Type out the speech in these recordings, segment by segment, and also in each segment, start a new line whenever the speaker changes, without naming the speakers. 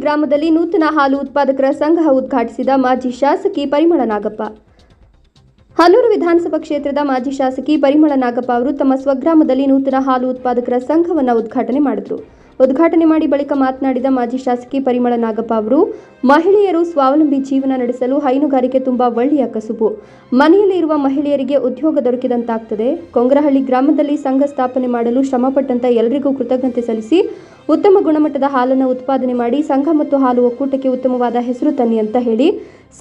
ಗ್ರಾಮದಲ್ಲಿ ನೂತನ ಹಾಲು ಉತ್ಪಾದಕರ ಸಂಘ ಉದ್ಘಾಟಿಸಿದ ಮಾಜಿ ಶಾಸಕಿ ಪರಿಮಳ ನಾಗಪ್ಪ. ಹನೂರು ವಿಧಾನಸಭಾ ಕ್ಷೇತ್ರದ ಮಾಜಿ ಶಾಸಕಿ ಪರಿಮಳ ನಾಗಪ್ಪ ಅವರು ತಮ್ಮ ಸ್ವಗ್ರಾಮದಲ್ಲಿ ನೂತನ ಹಾಲು ಉತ್ಪಾದಕರ ಸಂಘವನ್ನು ಉದ್ಘಾಟನೆ ಮಾಡಿದರು. ಉದ್ಘಾಟನೆ ಮಾಡಿ ಬಳಿಕ ಮಾತನಾಡಿದ ಮಾಜಿ ಶಾಸಕಿ ಪರಿಮಳ ನಾಗಪ್ಪ ಅವರು, ಮಹಿಳೆಯರು ಸ್ವಾವಲಂಬಿ ಜೀವನ ನಡೆಸಲು ಹೈನುಗಾರಿಕೆ ತುಂಬಾ ಒಳ್ಳೆಯ ಕಸುಬು. ಮನೆಯಲ್ಲಿ ಇರುವ ಮಹಿಳೆಯರಿಗೆ ಉದ್ಯೋಗ ದೊರಕಿದಂತಾಗ್ತದೆ. ಕೊಂಗ್ರಹಳ್ಳಿ ಗ್ರಾಮದಲ್ಲಿ ಸಂಘ ಸ್ಥಾಪನೆ ಮಾಡಲು ಶ್ರಮಪಟ್ಟಂತ ಎಲ್ಲರಿಗೂ ಕೃತಜ್ಞತೆ ಸಲ್ಲಿಸಿ ಉತ್ತಮ ಗುಣಮಟ್ಟದ ಹಾಲನ್ನು ಉತ್ಪಾದನೆ ಮಾಡಿ ಸಂಘ ಮತ್ತು ಹಾಲು ಒಕ್ಕೂಟಕ್ಕೆ ಉತ್ತಮವಾದ ಹೆಸರು ತನ್ನಿ ಅಂತ ಹೇಳಿ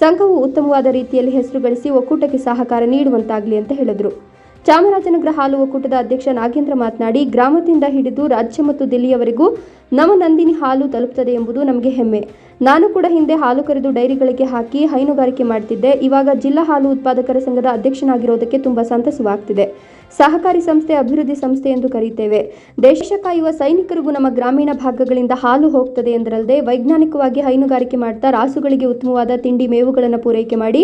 ಸಂಘವು ಉತ್ತಮವಾದ ರೀತಿಯಲ್ಲಿ ಹೆಸರು ಗಳಿಸಿ ಒಕ್ಕೂಟಕ್ಕೆ ಸಹಕಾರ ನೀಡುವಂತಾಗಲಿ ಅಂತ ಹೇಳಿದರು. ಚಾಮರಾಜನಗರ ಹಾಲು ಒಕ್ಕೂಟದ ಅಧ್ಯಕ್ಷ ನಾಗೇಂದ್ರ ಮಾತನಾಡಿ, ಗ್ರಾಮದಿಂದ ಹಿಡಿದು ರಾಜ್ಯ ಮತ್ತು ದಿಲ್ಲಿಯವರೆಗೂ ನಮ್ಮ ನಂದಿನಿ ಹಾಲು ತಲುಪುತ್ತದೆ ಎಂಬುದು ನಮಗೆ ಹೆಮ್ಮೆ. ನಾನು ಕೂಡ ಹಿಂದೆ ಹಾಲು ಕರೆದು ಡೈರಿಗಳಿಗೆ ಹಾಕಿ ಹೈನುಗಾರಿಕೆ ಮಾಡ್ತಿದ್ದೆ. ಇವಾಗ ಜಿಲ್ಲಾ ಹಾಲು ಉತ್ಪಾದಕರ ಸಂಘದ ಅಧ್ಯಕ್ಷನಾಗಿರೋದಕ್ಕೆ ತುಂಬಾ ಸಂತಸವಾಗ್ತಿದೆ. ಸಹಕಾರಿ ಸಂಸ್ಥೆ ಅಭಿವೃದ್ಧಿ ಸಂಸ್ಥೆ ಎಂದು ಕರೆಯುತ್ತೇವೆ. ದೇಶ ಕಾಯುವ ಸೈನಿಕರಿಗೂ ನಮ್ಮ ಗ್ರಾಮೀಣ ಭಾಗಗಳಿಂದ ಹಾಲು ಹೋಗ್ತದೆ ಎಂದರಲ್ಲದೆ ವೈಜ್ಞಾನಿಕವಾಗಿ ಹೈನುಗಾರಿಕೆ ಮಾಡ್ತಾ ರಾಸುಗಳಿಗೆ ಉತ್ತಮವಾದ ತಿಂಡಿ ಮೇವುಗಳನ್ನು ಪೂರೈಕೆ ಮಾಡಿ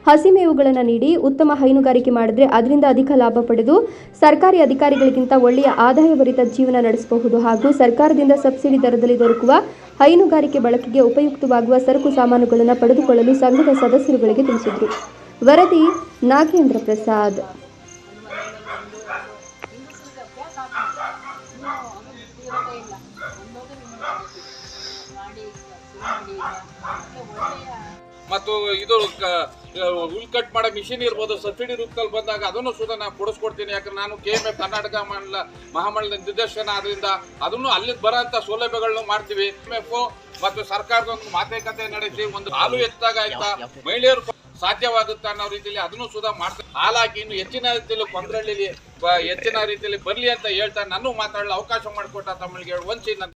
ಹಸಿ ಮೇವುಗಳನ್ನು ನೀಡಿ ಉತ್ತಮ ಹೈನುಗಾರಿಕೆ ಮಾಡಿದ್ರೆ ಅದರಿಂದ ಅಧಿಕ ಲಾಭ ಪಡೆದು ಸರ್ಕಾರಿ ಅಧಿಕಾರಿಗಳಿಗಿಂತ ಒಳ್ಳೆಯ ಆದಾಯಭರಿತ ಜೀವನ ನಡೆಸಬಹುದು ಹಾಗೂ ಸರ್ಕಾರದಿಂದ ಸಬ್ಸಿಡಿ ದರದಲ್ಲಿ ದೊರಕುವ ಹೈನುಗಾರಿಕೆ ಬಳಕೆಗೆ ಉಪಯುಕ್ತವಾಗುವ ಸರಕು ಸಾಮಾನುಗಳನ್ನು ಪಡೆದುಕೊಳ್ಳಲು ಸಂಘದ ಸದಸ್ಯರುಗಳಿಗೆ ತಿಳಿಸಿದರು. ವರದಿ ನಾಗೇಂದ್ರ ಪ್ರಸಾದ್.
ಮತ್ತು ಇದು ಹುಲ್ ಕಟ್ ಮಾಡೋ ಮಿಷಿನ್ ಇರ್ಬೋದು, ಸಬ್ಸಿಡಿ ರೂಪದಲ್ಲಿ ಬಂದಾಗ ಅದನ್ನು ಸುಧಾ ನಾನು ಕೊಡಿಸ್ಕೊಡ್ತೀನಿ. ಯಾಕಂದ್ರೆ ನಾನು KMF ಕರ್ನಾಟಕ ಮಹಾಮಂಡಲದ ನಿರ್ದೇಶನ ಆದ್ರಿಂದ ಅದನ್ನು ಅಲ್ಲಿ ಬರೋಂಥ ಸೌಲಭ್ಯಗಳನ್ನು ಮಾಡ್ತೀವಿ. KMF ಮತ್ತು ಸರ್ಕಾರದೊಂದು ಮಾತುಕತೆ ನಡೆಸಿ ಒಂದು ಹಾಲು ಹೆಚ್ಚಾಗ ಆಯ್ತಾ ಮಹಿಳೆಯರು ಸಾಧ್ಯವಾಗುತ್ತೆ ಅನ್ನೋ ರೀತಿಯಲ್ಲಿ ಅದನ್ನು ಸುಧಾ ಮಾಡ್ತಾರೆ. ಹಾಲಾಕಿ ಇನ್ನು ಹೆಚ್ಚಿನ ರೀತಿಯಲ್ಲಿ ಕೊಂಗ್ರಹಳ್ಳಿಲಿ ಹೆಚ್ಚಿನ ರೀತಿಯಲ್ಲಿ ಬರಲಿ ಅಂತ ಹೇಳ್ತಾ ನಾನು ಮಾತಾಡಲು ಅವಕಾಶ ಮಾಡಿಕೊಟ್ಟ ತಮ್ಮಳಿಗೆ ವಂಚಿ